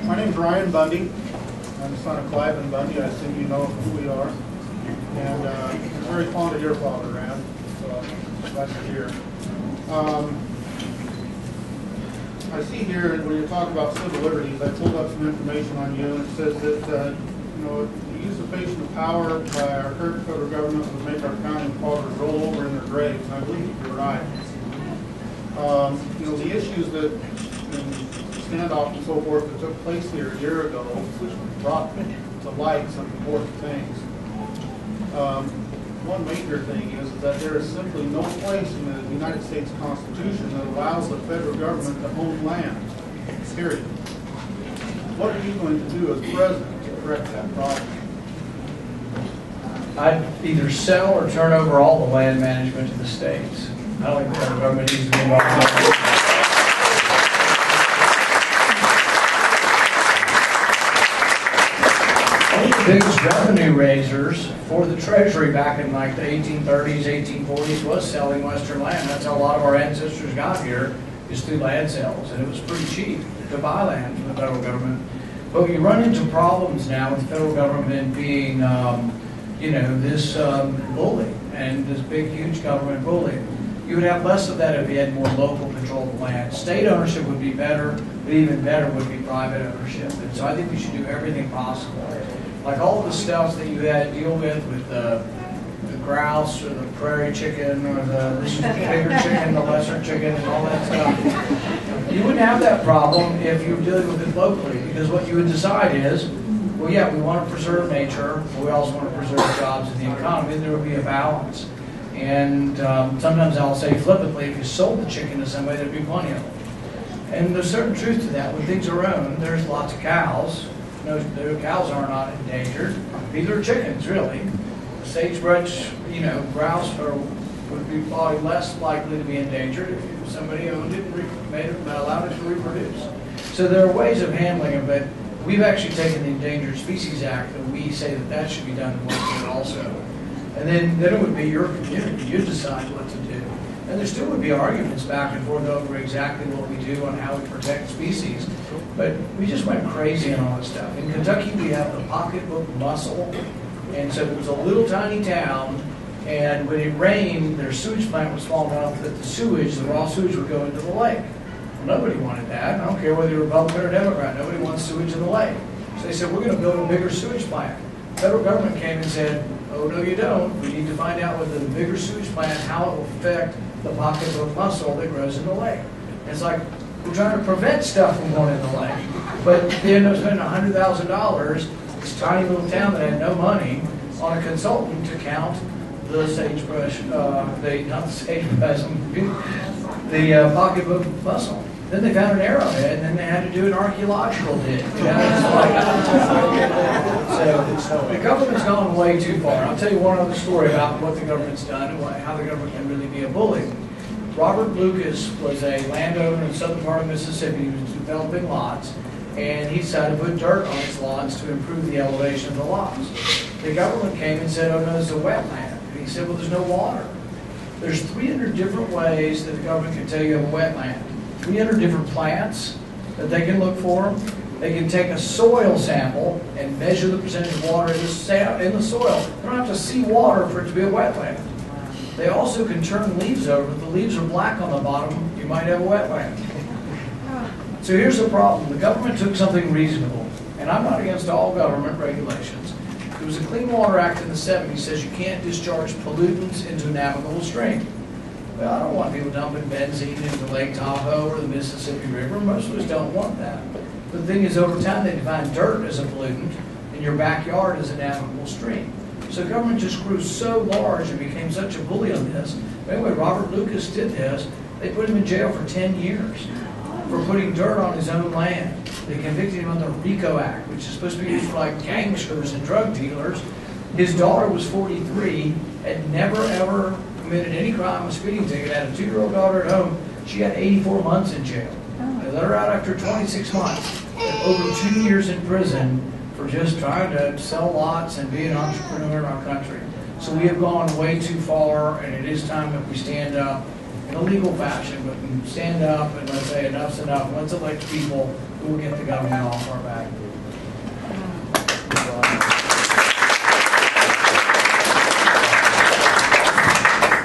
My name's Ryan Bundy. I'm the son of Clive and Bundy. I assume you know who we are. And I'm very fond of your father, Rand. So that's to hear. I see here when you talk about civil liberties, I pulled up some information on you, and it says that the usurpation of power by our current federal government would make our founding fathers roll over in their graves. And I believe you're right. The issues that standoff and so forth that took place here a year ago, which brought to light some important things. One major thing is that there is simply no place in the United States Constitution that allows the federal government to own land, period. What are you going to do as president to correct that problem? I'd either sell or turn over all the land management to the states. I don't think the federal government needs to be involved in that. The biggest revenue raisers for the Treasury back in like the 1830s, 1840s was selling Western land. That's how a lot of our ancestors got here, is through land sales. And it was pretty cheap to buy land from the federal government. But you run into problems now with the federal government being, this bully and this big, huge government bully. You would have less of that if you had more local control of the land. State ownership would be better, but even better would be private ownership. And so I think we should do everything possible. Like all of the stuff that you had to deal with the grouse or the prairie chicken or the bigger chicken, the lesser chicken, and all that stuff. You wouldn't have that problem if you were dealing with it locally, because what you would decide is, well, yeah, we want to preserve nature, but we also want to preserve jobs and the economy, and there would be a balance. And sometimes I'll say flippantly, if you sold the chicken to somebody, there'd be plenty of them. And there's certain truth to that. When things are owned, there's lots of cows. No, the cows are not endangered. Neither are chickens, really. Sagebrush, grouse would be probably less likely to be endangered if somebody owned it and allowed it to reproduce. So there are ways of handling it, but we've actually taken the Endangered Species Act, and we say that should be done in one state also. And then it would be your community. You decide what to do. And there still would be arguments back and forth over exactly what we do on how we protect species. But we just went crazy on all this stuff. In Kentucky, we have the pocketbook mussel. And so there was a little tiny town, and when it rained, their sewage plant was small enough that the raw sewage would go into the lake. Well, nobody wanted that. I don't care whether you're Republican or Democrat. Nobody wants sewage in the lake. So they said, we're going to build a bigger sewage plant. The federal government came and said, oh, no, you don't. We need to find out whether the bigger sewage plant, how it will affect the pocketbook mussel that grows in the lake. And it's like, we're trying to prevent stuff from going in the lake. But they ended up spending $100,000, this tiny little town that had no money, on a consultant to count the sagebrush, the pocketbook mussel. Then they found an arrowhead, and then they had to do an archaeological dig. So the government's gone way too far. I'll tell you one other story about what the government's done and how the government can really be a bully. Robert Lucas was a landowner in the southern part of Mississippi. He was developing lots, and he decided to put dirt on his lots to improve the elevation of the lots. The government came and said, oh no, it's a wetland. And he said, well, there's no water. There's 300 different ways that the government can tell you have a wetland. 300 different plants that they can look for. They can take a soil sample and measure the percentage of water in the soil. They don't have to see water for it to be a wetland. They also can turn leaves over. If the leaves are black on the bottom, you might have a wetland. So here's the problem. The government took something reasonable, and I'm not against all government regulations. There was a Clean Water Act in the 70s that says you can't discharge pollutants into a navigable stream. Well, I don't want people dumping benzene into Lake Tahoe or the Mississippi River. Most of us don't want that. But the thing is, over time, they define dirt as a pollutant, and your backyard as a navigable stream. So government just grew so large and became such a bully on this. But anyway, Robert Lucas did this. They put him in jail for 10 years for putting dirt on his own land. They convicted him on the RICO Act, which is supposed to be used for like gangsters and drug dealers. His daughter was 43, had never ever committed any crime, a speeding ticket, had a 2-year-old daughter at home. She got 84 months in jail. They let her out after 26 months, and over 2 years in prison for just trying to sell lots and be an entrepreneur in our country. So we have gone way too far, and it is time that we stand up in a legal fashion, but can stand up and let's say enough's enough, let's elect people who will get the government off our back.